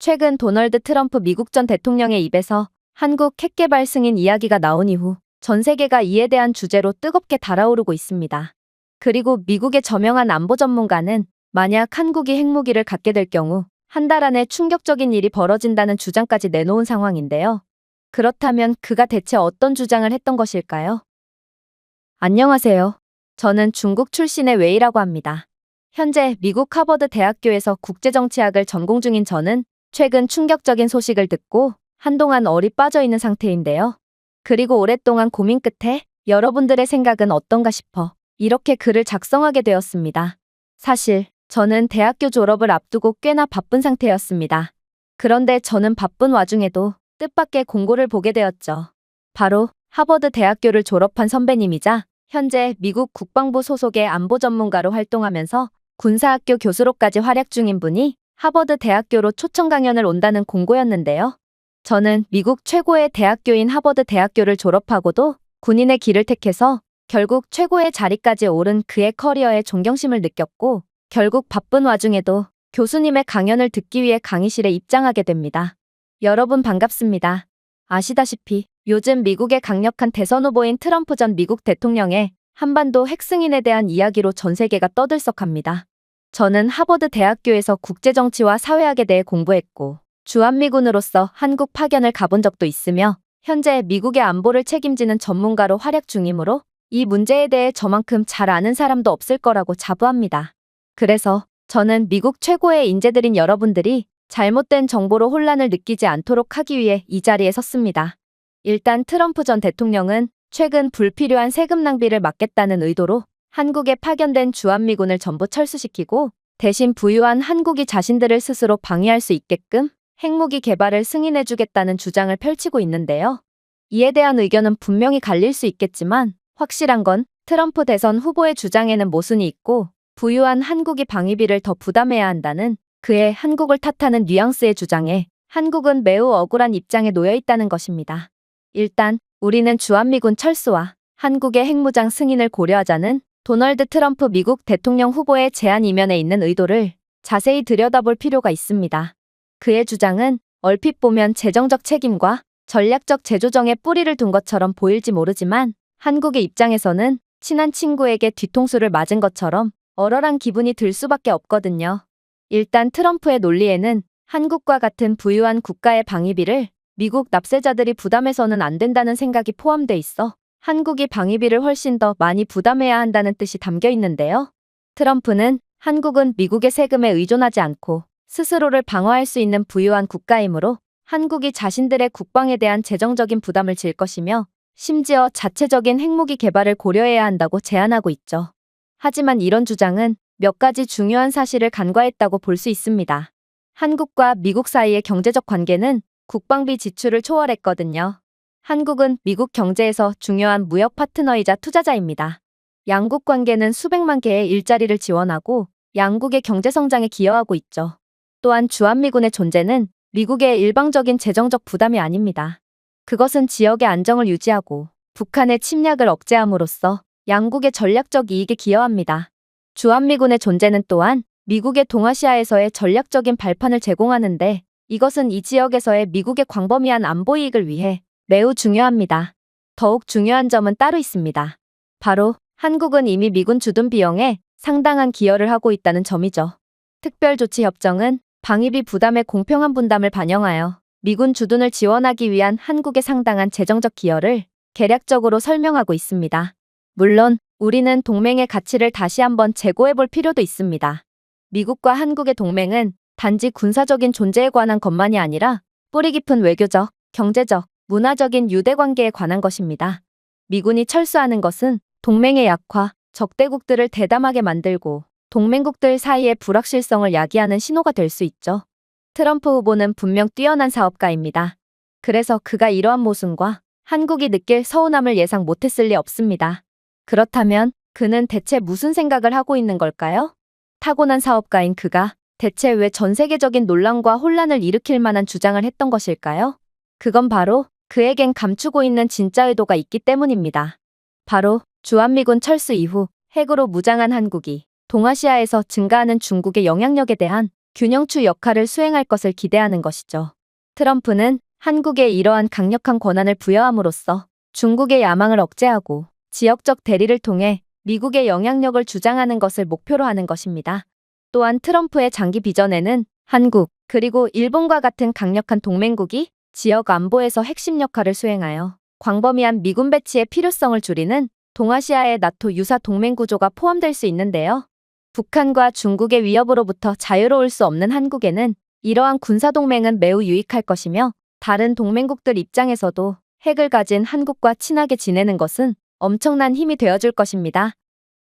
최근 도널드 트럼프 미국 전 대통령의 입에서 한국 핵개발 승인 이야기가 나온 이후 전 세계가 이에 대한 주제로 뜨겁게 달아오르고 있습니다. 그리고 미국의 저명한 안보 전문가는 만약 한국이 핵무기를 갖게 될 경우 한 달 안에 충격적인 일이 벌어진다는 주장까지 내놓은 상황인데요. 그렇다면 그가 대체 어떤 주장을 했던 것일까요? 안녕하세요. 저는 중국 출신의 웨이라고 합니다. 현재 미국 하버드 대학교에서 국제정치학을 전공 중인 저는 최근 충격적인 소식을 듣고 한동안 얼이 빠져 있는 상태인데요. 그리고 오랫동안 고민 끝에 여러분들의 생각은 어떤가 싶어 이렇게 글을 작성하게 되었습니다. 사실 저는 대학교 졸업을 앞두고 꽤나 바쁜 상태였습니다. 그런데 저는 바쁜 와중에도 뜻밖의 공고를 보게 되었죠. 바로 하버드 대학교를 졸업한 선배님이자 현재 미국 국방부 소속의 안보 전문가로 활동하면서 군사학교 교수로까지 활약 중인 분이 하버드 대학교로 초청 강연을 온다는 공고였는데요. 저는 미국 최고의 대학교인 하버드 대학교를 졸업하고도 군인의 길을 택해서 결국 최고의 자리까지 오른 그의 커리어에 존경심을 느꼈고 결국 바쁜 와중에도 교수님의 강연을 듣기 위해 강의실에 입장하게 됩니다. 여러분 반갑습니다. 아시다시피 요즘 미국의 강력한 대선 후보인 트럼프 전 미국 대통령의 한반도 핵승인에 대한 이야기로 전 세계가 떠들썩합니다. 저는 하버드 대학교에서 국제정치와 사회학에 대해 공부했고 주한미군으로서 한국 파견을 가본 적도 있으며 현재 미국의 안보를 책임지는 전문가로 활약 중이므로 이 문제에 대해 저만큼 잘 아는 사람도 없을 거라고 자부합니다. 그래서 저는 미국 최고의 인재들인 여러분들이 잘못된 정보로 혼란을 느끼지 않도록 하기 위해 이 자리에 섰습니다. 일단 트럼프 전 대통령은 최근 불필요한 세금 낭비를 막겠다는 의도로 한국에 파견된 주한미군을 전부 철수시키고 대신 부유한 한국이 자신들을 스스로 방위할 수 있게끔 핵무기 개발을 승인해주겠다는 주장을 펼치고 있는데요. 이에 대한 의견은 분명히 갈릴 수 있겠지만 확실한 건 트럼프 대선 후보의 주장에는 모순이 있고 부유한 한국이 방위비를 더 부담해야 한다는 그의 한국을 탓하는 뉘앙스의 주장에 한국은 매우 억울한 입장에 놓여 있다는 것입니다. 일단 우리는 주한미군 철수와 한국의 핵무장 승인을 고려하자는 도널드 트럼프 미국 대통령 후보의 제안 이면에 있는 의도를 자세히 들여다볼 필요가 있습니다. 그의 주장은 얼핏 보면 재정적 책임과 전략적 재조정에 뿌리를 둔 것처럼 보일지 모르지만 한국의 입장에서는 친한 친구에게 뒤통수를 맞은 것처럼 얼얼한 기분이 들 수밖에 없거든요. 일단 트럼프의 논리에는 한국과 같은 부유한 국가의 방위비를 미국 납세자들이 부담해서는 안 된다는 생각이 포함돼 있어 한국이 방위비를 훨씬 더 많이 부담해야 한다는 뜻이 담겨 있는데요. 트럼프는 한국은 미국의 세금에 의존하지 않고 스스로를 방어할 수 있는 부유한 국가이므로 한국이 자신들의 국방에 대한 재정적인 부담을 질 것이며 심지어 자체적인 핵무기 개발을 고려해야 한다고 제안하고 있죠. 하지만 이런 주장은 몇 가지 중요한 사실을 간과했다고 볼 수 있습니다. 한국과 미국 사이의 경제적 관계는 국방비 지출을 초월했거든요. 한국은 미국 경제에서 중요한 무역 파트너이자 투자자입니다. 양국 관계는 수백만 개의 일자리를 지원하고 양국의 경제 성장에 기여하고 있죠. 또한 주한미군의 존재는 미국의 일방적인 재정적 부담이 아닙니다. 그것은 지역의 안정을 유지하고 북한의 침략을 억제함으로써 양국의 전략적 이익에 기여합니다. 주한미군의 존재는 또한 미국의 동아시아에서의 전략적인 발판을 제공하는데 이것은 이 지역에서의 미국의 광범위한 안보 이익을 위해 매우 중요합니다. 더욱 중요한 점은 따로 있습니다. 바로 한국은 이미 미군 주둔 비용에 상당한 기여를 하고 있다는 점이죠. 특별조치협정은 방위비 부담의 공평한 분담을 반영하여 미군 주둔을 지원하기 위한 한국의 상당한 재정적 기여를 개략적으로 설명하고 있습니다. 물론 우리는 동맹의 가치를 다시 한번 재고해 볼 필요도 있습니다. 미국과 한국의 동맹은 단지 군사적인 존재에 관한 것만이 아니라 뿌리 깊은 외교적, 경제적, 문화적인 유대관계에 관한 것입니다. 미군이 철수하는 것은 동맹의 약화, 적대국들을 대담하게 만들고 동맹국들 사이의 불확실성을 야기하는 신호가 될 수 있죠. 트럼프 후보는 분명 뛰어난 사업가입니다. 그래서 그가 이러한 모순과 한국이 느낄 서운함을 예상 못했을 리 없습니다. 그렇다면 그는 대체 무슨 생각을 하고 있는 걸까요? 타고난 사업가인 그가 대체 왜 전 세계적인 논란과 혼란을 일으킬 만한 주장을 했던 것일까요? 그건 바로 그에겐 감추고 있는 진짜 의도가 있기 때문입니다. 바로 주한미군 철수 이후 핵으로 무장한 한국이 동아시아에서 증가하는 중국의 영향력에 대한 균형추 역할을 수행할 것을 기대하는 것이죠. 트럼프는 한국에 이러한 강력한 권한을 부여함으로써 중국의 야망을 억제하고 지역적 대리를 통해 미국의 영향력을 주장하는 것을 목표로 하는 것입니다. 또한 트럼프의 장기 비전에는 한국, 그리고 일본과 같은 강력한 동맹국이 지역 안보에서 핵심 역할을 수행하여 광범위한 미군 배치의 필요성을 줄이는 동아시아의 나토 유사 동맹 구조가 포함될 수 있는데요. 북한과 중국의 위협으로부터 자유로울 수 없는 한국에는 이러한 군사동맹은 매우 유익할 것이며 다른 동맹국들 입장에서도 핵을 가진 한국과 친하게 지내는 것은 엄청난 힘이 되어줄 것입니다.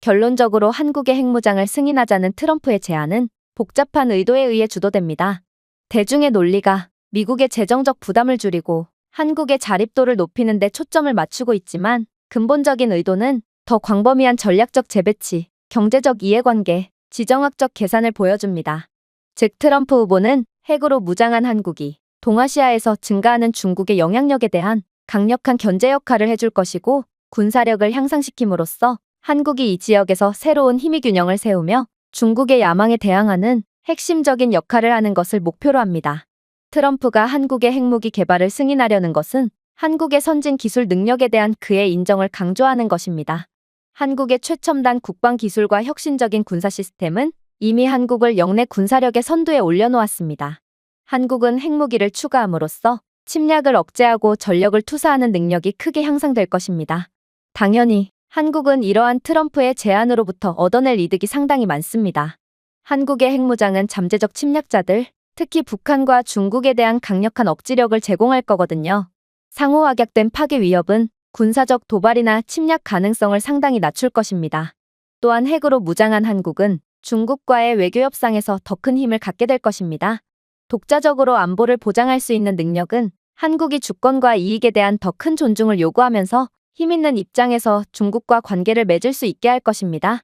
결론적으로 한국의 핵무장을 승인하자는 트럼프의 제안은 복잡한 의도에 의해 주도됩니다. 대중의 논리가 미국의 재정적 부담을 줄이고 한국의 자립도를 높이는 데 초점을 맞추고 있지만 근본적인 의도는 더 광범위한 전략적 재배치, 경제적 이해관계, 지정학적 계산을 보여줍니다. 즉 트럼프 후보는 핵으로 무장한 한국이 동아시아에서 증가하는 중국의 영향력에 대한 강력한 견제 역할을 해줄 것이고 군사력을 향상시킴으로써 한국이 이 지역에서 새로운 힘의 균형을 세우며 중국의 야망에 대항하는 핵심적인 역할을 하는 것을 목표로 합니다. 트럼프가 한국의 핵무기 개발을 승인하려는 것은 한국의 선진 기술 능력에 대한 그의 인정을 강조하는 것입니다. 한국의 최첨단 국방 기술과 혁신적인 군사 시스템은 이미 한국을 역내 군사력의 선두에 올려놓았습니다. 한국은 핵무기를 추가함으로써 침략을 억제하고 전력을 투사하는 능력이 크게 향상될 것입니다. 당연히 한국은 이러한 트럼프의 제안으로부터 얻어낼 이득이 상당히 많습니다. 한국의 핵무장은 잠재적 침략자들, 특히 북한과 중국에 대한 강력한 억지력을 제공할 거거든요. 상호 확약된 파괴 위협은 군사적 도발이나 침략 가능성을 상당히 낮출 것입니다. 또한 핵으로 무장한 한국은 중국과의 외교 협상에서 더 큰 힘을 갖게 될 것입니다. 독자적으로 안보를 보장할 수 있는 능력은 한국이 주권과 이익에 대한 더 큰 존중을 요구하면서 힘있는 입장에서 중국과 관계를 맺을 수 있게 할 것입니다.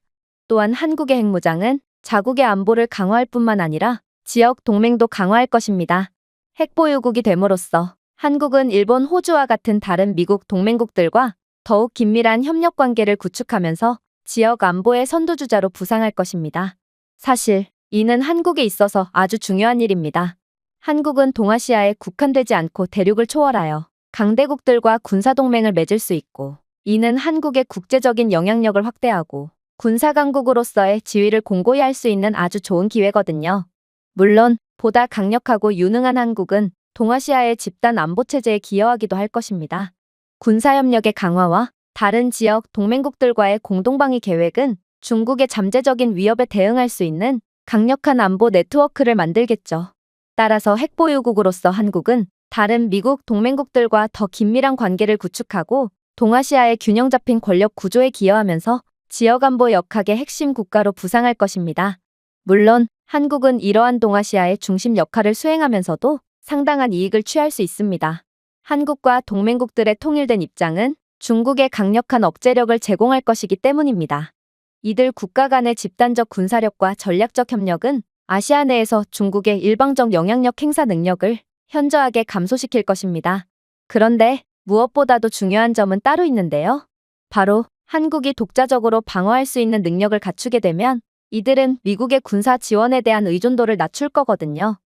또한 한국의 핵무장은 자국의 안보를 강화할 뿐만 아니라 지역 동맹도 강화할 것입니다. 핵보유국이 됨으로써 한국은 일본, 호주와 같은 다른 미국 동맹국들과 더욱 긴밀한 협력 관계를 구축하면서 지역 안보의 선두주자로 부상할 것입니다. 사실 이는 한국에 있어서 아주 중요한 일입니다. 한국은 동아시아에 국한되지 않고 대륙을 초월하여 강대국들과 군사동맹을 맺을 수 있고 이는 한국의 국제적인 영향력을 확대하고 군사강국으로서의 지위를 공고히 할 수 있는 아주 좋은 기회거든요. 물론 보다 강력하고 유능한 한국은 동아시아의 집단 안보체제에 기여하기도 할 것입니다. 군사협력의 강화와 다른 지역 동맹국들과의 공동방위 계획은 중국의 잠재적인 위협에 대응할 수 있는 강력한 안보 네트워크를 만들겠죠. 따라서 핵보유국으로서 한국은 다른 미국 동맹국들과 더 긴밀한 관계를 구축하고 동아시아의 균형 잡힌 권력 구조에 기여하면서 지역 안보 역학의 핵심 국가로 부상할 것입니다. 물론 한국은 이러한 동아시아의 중심 역할을 수행하면서도 상당한 이익을 취할 수 있습니다. 한국과 동맹국들의 통일된 입장은 중국의 강력한 억제력을 제공할 것이기 때문입니다. 이들 국가 간의 집단적 군사력과 전략적 협력은 아시아 내에서 중국의 일방적 영향력 행사 능력을 현저하게 감소시킬 것입니다. 그런데 무엇보다도 중요한 점은 따로 있는데요. 바로 한국이 독자적으로 방어할 수 있는 능력을 갖추게 되면 이들은 미국의 군사 지원에 대한 의존도를 낮출 거거든요.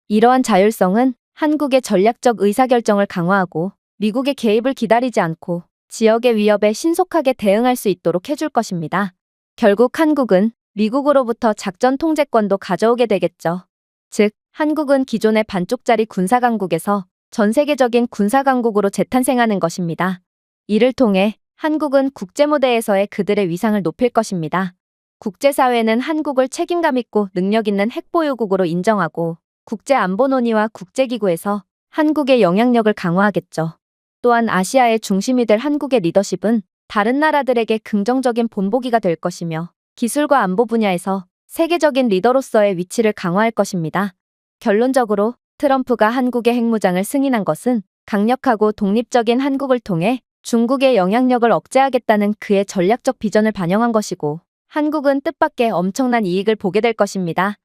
이러한 자율성은 한국의 전략적 의사결정을 강화하고 미국의 개입을 기다리지 않고 지역의 위협에 신속하게 대응할 수 있도록 해줄 것입니다. 결국 한국은 미국으로부터 작전 통제권도 가져오게 되겠죠. 즉, 한국은 기존의 반쪽짜리 군사강국에서 전 세계적인 군사강국으로 재탄생하는 것입니다. 이를 통해 한국은 국제무대에서의 그들의 위상을 높일 것입니다. 국제사회는 한국을 책임감 있고 능력 있는 핵보유국으로 인정하고 국제안보 논의와 국제기구에서 한국의 영향력을 강화하겠죠. 또한 아시아의 중심이 될 한국의 리더십은 다른 나라들에게 긍정적인 본보기가 될 것이며 기술과 안보 분야에서 세계적인 리더로서의 위치를 강화할 것입니다. 결론적으로 트럼프가 한국의 핵무장을 승인한 것은 강력하고 독립적인 한국을 통해 중국의 영향력을 억제하겠다는 그의 전략적 비전을 반영한 것이고 한국은 뜻밖의 엄청난 이익을 보게 될 것입니다.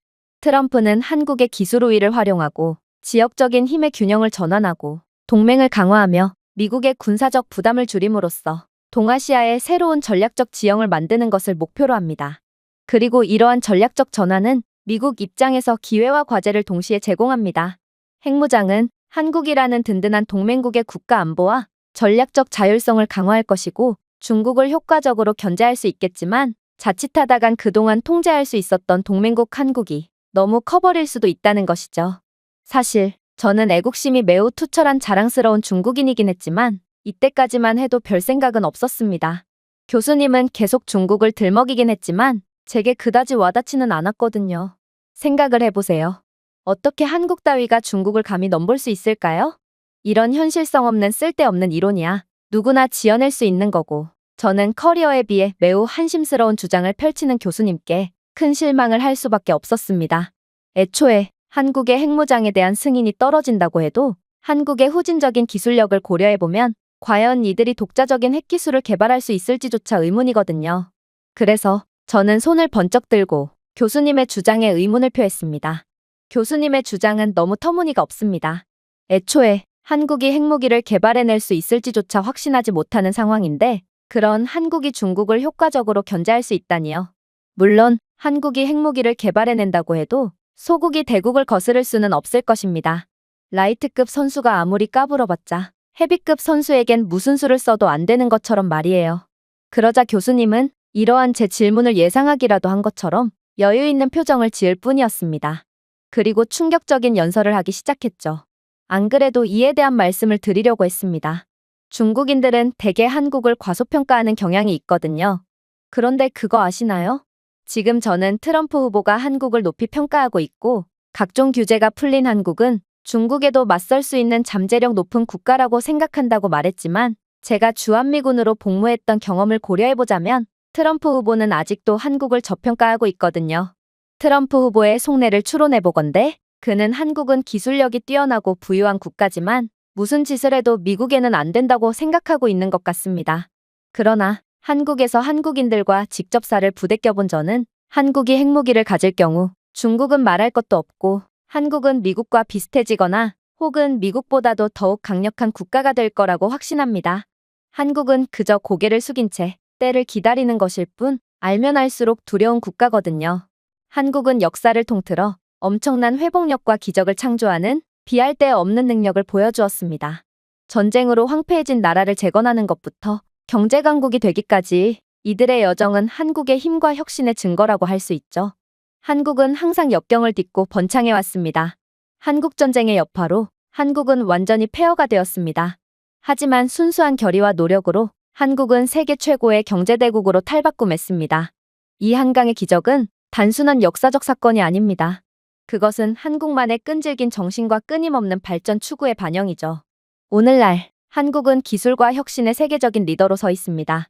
트럼프는 한국의 기술 우위를 활용하고 지역적인 힘의 균형을 전환하고 동맹을 강화하며 미국의 군사적 부담을 줄임으로써 동아시아의 새로운 전략적 지형을 만드는 것을 목표로 합니다. 그리고 이러한 전략적 전환은 미국 입장에서 기회와 과제를 동시에 제공합니다. 핵무장은 한국이라는 든든한 동맹국의 국가 안보와 전략적 자율성을 강화할 것이고 중국을 효과적으로 견제할 수 있겠지만 자칫하다간 그동안 통제할 수 있었던 동맹국 한국이 너무 커버릴 수도 있다는 것이죠. 사실 저는 애국심이 매우 투철한 자랑스러운 중국인이긴 했지만 이때까지만 해도 별 생각은 없었습니다. 교수님은 계속 중국을 들먹이긴 했지만 제게 그다지 와닿지는 않았거든요. 생각을 해보세요. 어떻게 한국 따위가 중국을 감히 넘볼 수 있을까요? 이런 현실성 없는 쓸데없는 이론이야 누구나 지어낼 수 있는 거고 저는 커리어에 비해 매우 한심스러운 주장을 펼치는 교수님께 큰 실망을 할 수밖에 없었습니다. 애초에 한국의 핵무장에 대한 승인이 떨어진다고 해도 한국의 후진적인 기술력을 고려해보면 과연 이들이 독자적인 핵기술을 개발할 수 있을지조차 의문이거든요. 그래서 저는 손을 번쩍 들고 교수님의 주장에 의문을 표했습니다. 교수님의 주장은 너무 터무니가 없습니다. 애초에 한국이 핵무기를 개발해낼 수 있을지조차 확신하지 못하는 상황인데 그런 한국이 중국을 효과적으로 견제할 수 있다니요. 물론 한국이 핵무기를 개발해낸다고 해도 소국이 대국을 거스를 수는 없을 것입니다. 라이트급 선수가 아무리 까불어봤자 헤비급 선수에겐 무슨 수를 써도 안 되는 것처럼 말이에요. 그러자 교수님은 이러한 제 질문을 예상하기라도 한 것처럼 여유 있는 표정을 지을 뿐이었습니다. 그리고 충격적인 연설을 하기 시작했죠. 안 그래도 이에 대한 말씀을 드리려고 했습니다. 중국인들은 대개 한국을 과소평가하는 경향이 있거든요. 그런데 그거 아시나요? 지금 저는 트럼프 후보가 한국을 높이 평가하고 있고 각종 규제가 풀린 한국은 중국에도 맞설 수 있는 잠재력 높은 국가라고 생각한다고 말했지만 제가 주한미군으로 복무했던 경험을 고려해보자면 트럼프 후보는 아직도 한국을 저평가하고 있거든요. 트럼프 후보의 속내를 추론해보건대 그는 한국은 기술력이 뛰어나고 부유한 국가지만 무슨 짓을 해도 미국에는 안 된다고 생각하고 있는 것 같습니다. 그러나 한국에서 한국인들과 직접 살을 부대껴본 저는 한국이 핵무기를 가질 경우 중국은 말할 것도 없고 한국은 미국과 비슷해지거나 혹은 미국보다도 더욱 강력한 국가가 될 거라고 확신합니다. 한국은 그저 고개를 숙인 채 때를 기다리는 것일 뿐 알면 알수록 두려운 국가거든요. 한국은 역사를 통틀어 엄청난 회복력과 기적을 창조하는 비할 데 없는 능력을 보여주었습니다. 전쟁으로 황폐해진 나라를 재건하는 것부터 경제강국이 되기까지 이들의 여정은 한국의 힘과 혁신의 증거라고 할 수 있죠. 한국은 항상 역경을 딛고 번창해왔습니다. 한국전쟁의 여파로 한국은 완전히 폐허가 되었습니다. 하지만 순수한 결의와 노력으로 한국은 세계 최고의 경제대국으로 탈바꿈했습니다. 이 한강의 기적은 단순한 역사적 사건이 아닙니다. 그것은 한국만의 끈질긴 정신과 끊임없는 발전 추구의 반영이죠. 오늘날 한국은 기술과 혁신의 세계적인 리더로 서 있습니다.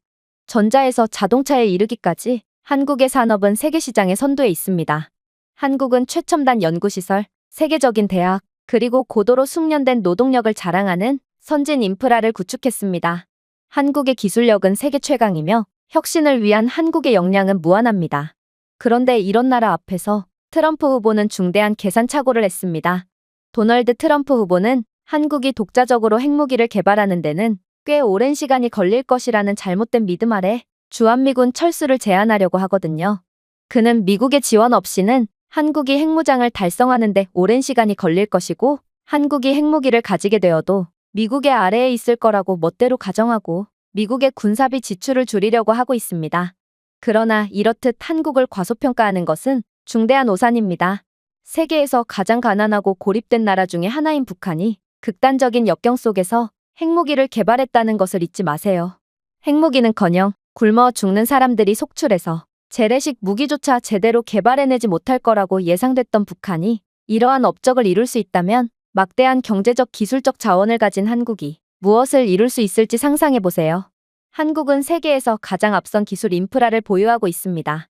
전자에서 자동차에 이르기까지 한국의 산업은 세계 시장의 선두에 있습니다. 한국은 최첨단 연구시설, 세계적인 대학, 그리고 고도로 숙련된 노동력을 자랑하는 선진 인프라를 구축했습니다. 한국의 기술력은 세계 최강이며 혁신을 위한 한국의 역량은 무한합니다. 그런데 이런 나라 앞에서 트럼프 후보는 중대한 계산착오를 했습니다. 도널드 트럼프 후보는 한국이 독자적으로 핵무기를 개발하는 데는 꽤 오랜 시간이 걸릴 것이라는 잘못된 믿음 아래 주한미군 철수를 제한하려고 하거든요. 그는 미국의 지원 없이는 한국이 핵무장을 달성하는 데 오랜 시간이 걸릴 것이고 한국이 핵무기를 가지게 되어도 미국의 아래에 있을 거라고 멋대로 가정하고 미국의 군사비 지출을 줄이려고 하고 있습니다. 그러나 이렇듯 한국을 과소평가하는 것은 중대한 오산입니다. 세계에서 가장 가난하고 고립된 나라 중에 하나인 북한이 극단적인 역경 속에서 핵무기를 개발했다는 것을 잊지 마세요. 핵무기는커녕 굶어 죽는 사람들이 속출해서 재래식 무기조차 제대로 개발해내지 못할 거라고 예상됐던 북한이 이러한 업적을 이룰 수 있다면 막대한 경제적 기술적 자원을 가진 한국이 무엇을 이룰 수 있을지 상상해보세요. 한국은 세계에서 가장 앞선 기술 인프라를 보유하고 있습니다.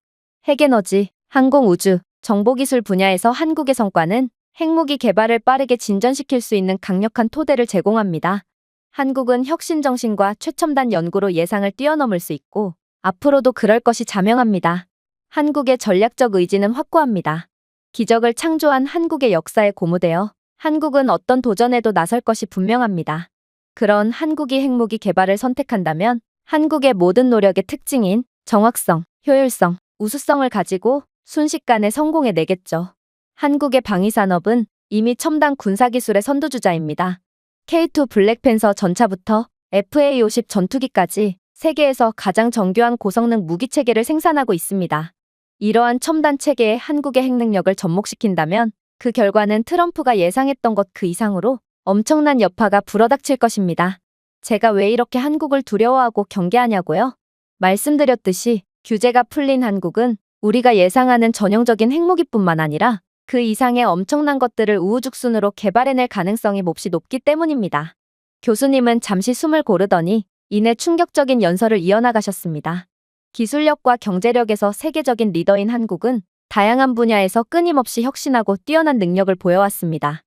핵에너지, 항공우주, 정보기술 분야에서 한국의 성과는 핵무기 개발을 빠르게 진전시킬 수 있는 강력한 토대를 제공합니다. 한국은 혁신정신과 최첨단 연구로 예상을 뛰어넘을 수 있고 앞으로도 그럴 것이 자명합니다. 한국의 전략적 의지는 확고합니다. 기적을 창조한 한국의 역사에 고무되어 한국은 어떤 도전에도 나설 것이 분명합니다. 그런 한국이 핵무기 개발을 선택한다면 한국의 모든 노력의 특징인 정확성, 효율성, 우수성을 가지고 순식간에 성공해내겠죠. 한국의 방위산업은 이미 첨단 군사기술의 선두주자입니다. K2 블랙팬서 전차부터 FA-50 전투기까지 세계에서 가장 정교한 고성능 무기체계를 생산하고 있습니다. 이러한 첨단 체계에 한국의 핵능력을 접목시킨다면 그 결과는 트럼프가 예상했던 것 그 이상으로 엄청난 여파가 불어닥칠 것입니다. 제가 왜 이렇게 한국을 두려워하고 경계하냐고요? 말씀드렸듯이 규제가 풀린 한국은 우리가 예상하는 전형적인 핵무기뿐만 아니라 그 이상의 엄청난 것들을 우후죽순으로 개발해낼 가능성이 몹시 높기 때문입니다. 교수님은 잠시 숨을 고르더니 이내 충격적인 연설을 이어나가셨습니다. 기술력과 경제력에서 세계적인 리더인 한국은 다양한 분야에서 끊임없이 혁신하고 뛰어난 능력을 보여왔습니다.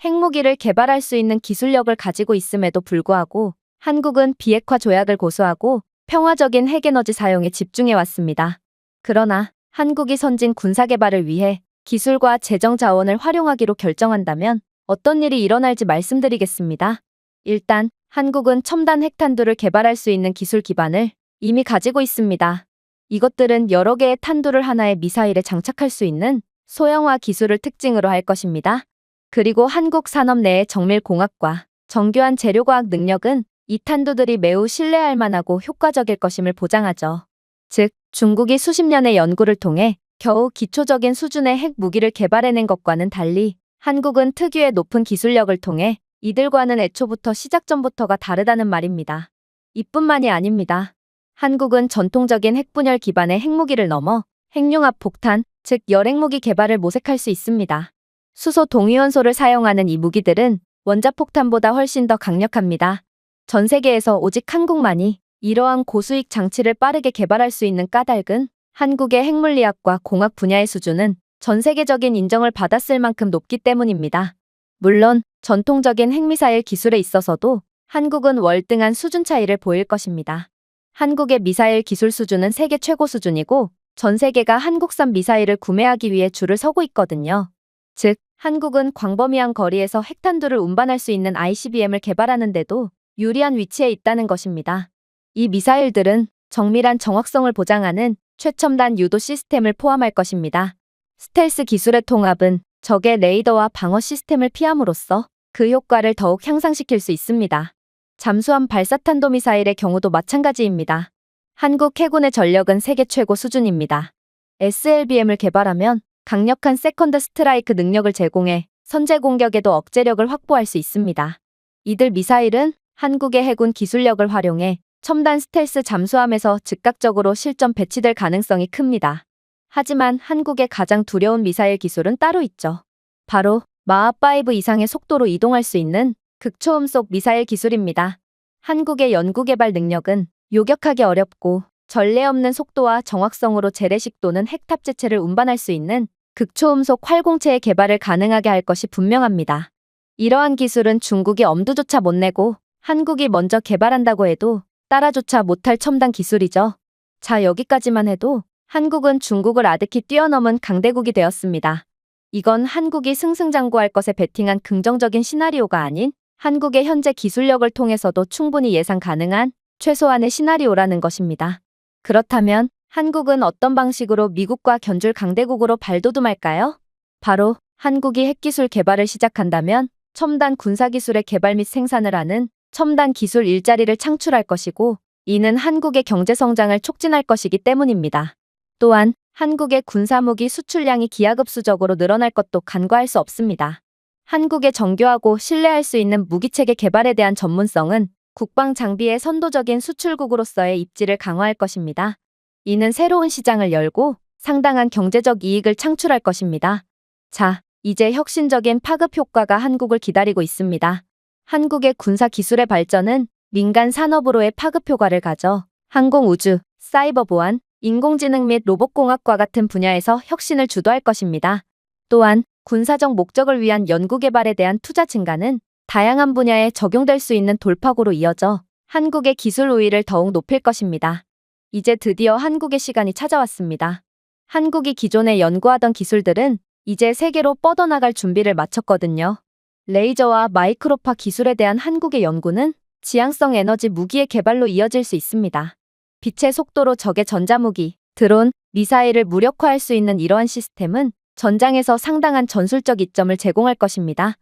핵무기를 개발할 수 있는 기술력을 가지고 있음에도 불구하고 한국은 비핵화 조약을 고수하고 평화적인 핵에너지 사용에 집중해왔습니다. 그러나 한국이 선진 군사개발을 위해 기술과 재정 자원을 활용하기로 결정한다면 어떤 일이 일어날지 말씀드리겠습니다. 일단 한국은 첨단 핵탄두를 개발할 수 있는 기술 기반을 이미 가지고 있습니다. 이것들은 여러 개의 탄두를 하나의 미사일에 장착할 수 있는 소형화 기술을 특징으로 할 것입니다. 그리고 한국 산업 내의 정밀공학과 정교한 재료과학 능력은 이 탄두들이 매우 신뢰할 만하고 효과적일 것임을 보장하죠. 즉, 중국이 수십 년의 연구를 통해 겨우 기초적인 수준의 핵무기를 개발해낸 것과는 달리 한국은 특유의 높은 기술력을 통해 이들과는 애초부터 시작점부터가 다르다는 말입니다. 이뿐만이 아닙니다. 한국은 전통적인 핵분열 기반의 핵무기를 넘어 핵융합 폭탄, 즉 열핵무기 개발을 모색할 수 있습니다. 수소 동위원소를 사용하는 이 무기들은 원자폭탄보다 훨씬 더 강력합니다. 전 세계에서 오직 한국만이 이러한 고수익 장치를 빠르게 개발할 수 있는 까닭은 한국의 핵물리학과 공학 분야의 수준은 전 세계적인 인정을 받았을 만큼 높기 때문입니다. 물론 전통적인 핵미사일 기술에 있어서도 한국은 월등한 수준 차이를 보일 것입니다. 한국의 미사일 기술 수준은 세계 최고 수준이고 전 세계가 한국산 미사일을 구매하기 위해 줄을 서고 있거든요. 즉, 한국은 광범위한 거리에서 핵탄두를 운반할 수 있는 ICBM을 개발하는데도 유리한 위치에 있다는 것입니다. 이 미사일들은 정밀한 정확성을 보장하는 최첨단 유도 시스템을 포함할 것입니다. 스텔스 기술의 통합은 적의 레이더와 방어 시스템을 피함으로써 그 효과를 더욱 향상시킬 수 있습니다. 잠수함 발사탄도미사일의 경우도 마찬가지입니다. 한국 해군의 전력은 세계 최고 수준입니다. SLBM을 개발하면 강력한 세컨드 스트라이크 능력을 제공해 선제 공격에도 억제력을 확보할 수 있습니다. 이들 미사일은 한국의 해군 기술력을 활용해 첨단 스텔스 잠수함에서 즉각적으로 실전 배치될 가능성이 큽니다. 하지만 한국의 가장 두려운 미사일 기술은 따로 있죠. 바로 마하5 이상의 속도로 이동할 수 있는 극초음속 미사일 기술입니다. 한국의 연구개발 능력은 요격하기 어렵고 전례 없는 속도와 정확성으로 재래식 또는 핵탑재체를 운반할 수 있는 극초음속 활공체의 개발을 가능하게 할 것이 분명합니다. 이러한 기술은 중국이 엄두조차 못 내고 한국이 먼저 개발한다고 해도 따라조차 못할 첨단 기술이죠. 자, 여기까지만 해도 한국은 중국을 아득히 뛰어넘은 강대국이 되었습니다. 이건 한국이 승승장구할 것에 베팅한 긍정적인 시나리오가 아닌 한국의 현재 기술력을 통해서도 충분히 예상 가능한 최소한의 시나리오라는 것입니다. 그렇다면 한국은 어떤 방식으로 미국과 견줄 강대국으로 발돋움할까요? 바로 한국이 핵기술 개발을 시작한다면 첨단 군사기술의 개발 및 생산을 하는 첨단 기술 일자리를 창출할 것이고 이는 한국의 경제성장을 촉진할 것이기 때문입니다. 또한 한국의 군사무기 수출량이 기하급수적으로 늘어날 것도 간과할 수 없습니다. 한국의 정교하고 신뢰할 수 있는 무기체계 개발에 대한 전문성은 국방 장비의 선도적인 수출국으로서의 입지를 강화할 것입니다. 이는 새로운 시장을 열고 상당한 경제적 이익을 창출할 것입니다. 자, 이제 혁신적인 파급 효과가 한국을 기다리고 있습니다. 한국의 군사 기술의 발전은 민간 산업으로의 파급 효과를 가져 항공우주, 사이버 보안, 인공지능 및 로봇공학과 같은 분야에서 혁신을 주도할 것입니다. 또한 군사적 목적을 위한 연구개발에 대한 투자 증가는 다양한 분야에 적용될 수 있는 돌파구로 이어져 한국의 기술 우위를 더욱 높일 것입니다. 이제 드디어 한국의 시간이 찾아왔습니다. 한국이 기존에 연구하던 기술들은 이제 세계로 뻗어나갈 준비를 마쳤거든요. 레이저와 마이크로파 기술에 대한 한국의 연구는 지향성 에너지 무기의 개발로 이어질 수 있습니다. 빛의 속도로 적의 전자무기, 드론, 미사일을 무력화할 수 있는 이러한 시스템은 전장에서 상당한 전술적 이점을 제공할 것입니다.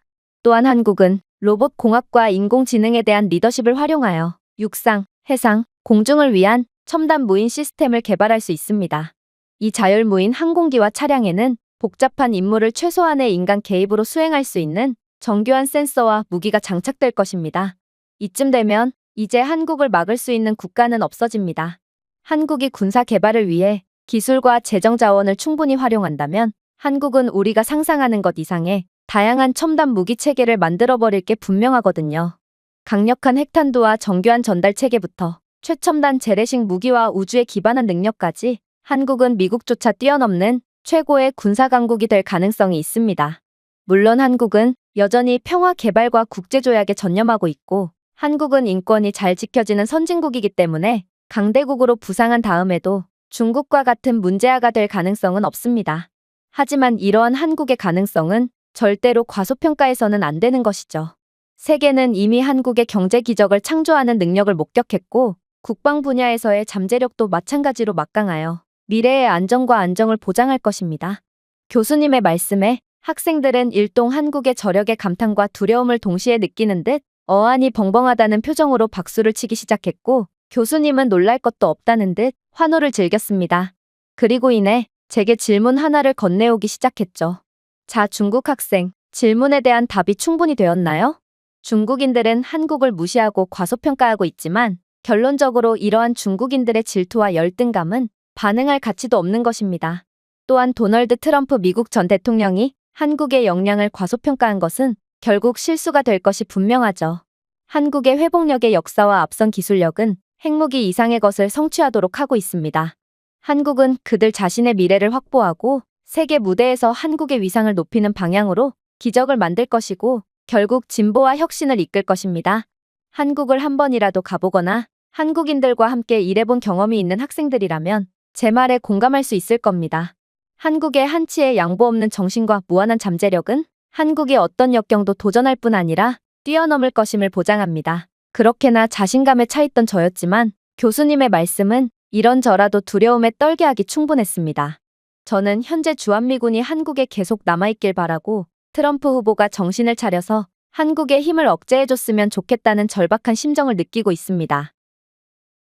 또한 한국은 로봇 공학과 인공지능에 대한 리더십을 활용하여 육상, 해상, 공중을 위한 첨단 무인 시스템을 개발할 수 있습니다. 이 자율무인 항공기와 차량에는 복잡한 임무를 최소한의 인간 개입으로 수행할 수 있는 정교한 센서와 무기가 장착될 것입니다. 이쯤 되면 이제 한국을 막을 수 있는 국가는 없어집니다. 한국이 군사 개발을 위해 기술과 재정 자원을 충분히 활용한다면 한국은 우리가 상상하는 것 이상의 다양한 첨단 무기 체계를 만들어버릴 게 분명하거든요. 강력한 핵탄두와 정교한 전달 체계부터 최첨단 재래식 무기와 우주에 기반한 능력까지 한국은 미국조차 뛰어넘는 최고의 군사 강국이 될 가능성이 있습니다. 물론 한국은 여전히 평화 개발과 국제조약에 전념하고 있고 한국은 인권이 잘 지켜지는 선진국이기 때문에 강대국으로 부상한 다음에도 중국과 같은 문제아가 될 가능성은 없습니다. 하지만 이러한 한국의 가능성은 절대로 과소평가해서는 안 되는 것이죠. 세계는 이미 한국의 경제 기적을 창조하는 능력을 목격했고 국방 분야에서의 잠재력도 마찬가지로 막강하여 미래의 안전과 안정을 보장할 것입니다. 교수님의 말씀에 학생들은 일동 한국의 저력의 감탄과 두려움을 동시에 느끼는 듯 어안이 벙벙하다는 표정으로 박수를 치기 시작했고 교수님은 놀랄 것도 없다는 듯 환호를 즐겼습니다. 그리고 이내 제게 질문 하나를 건네오기 시작했죠. 자, 중국 학생, 질문에 대한 답이 충분히 되었나요? 중국인들은 한국을 무시하고 과소평가하고 있지만 결론적으로 이러한 중국인들의 질투와 열등감은 반응할 가치도 없는 것입니다. 또한 도널드 트럼프 미국 전 대통령이 한국의 역량을 과소평가한 것은 결국 실수가 될 것이 분명하죠. 한국의 회복력의 역사와 앞선 기술력은 핵무기 이상의 것을 성취하도록 하고 있습니다. 한국은 그들 자신의 미래를 확보하고 세계 무대에서 한국의 위상을 높이는 방향으로 기적을 만들 것이고 결국 진보와 혁신을 이끌 것입니다. 한국을 한 번이라도 가보거나 한국인들과 함께 일해본 경험이 있는 학생들이라면 제 말에 공감할 수 있을 겁니다. 한국의 한치의 양보 없는 정신과 무한한 잠재력은 한국이 어떤 역경도 도전할 뿐 아니라 뛰어넘을 것임을 보장합니다. 그렇게나 자신감에 차있던 저였지만 교수님의 말씀은 이런저라도 두려움에 떨게 하기 충분했습니다. 저는 현재 주한미군이 한국에 계속 남아있길 바라고 트럼프 후보가 정신을 차려서 한국의 힘을 억제해줬으면 좋겠다는 절박한 심정을 느끼고 있습니다.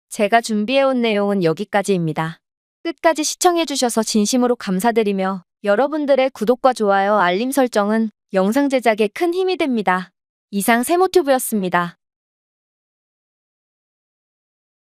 제가 준비해온 내용은 여기까지입니다. 끝까지 시청해주셔서 진심으로 감사드리며 여러분들의 구독과 좋아요, 알림 설정은 영상 제작에 큰 힘이 됩니다. 이상 세모튜브였습니다.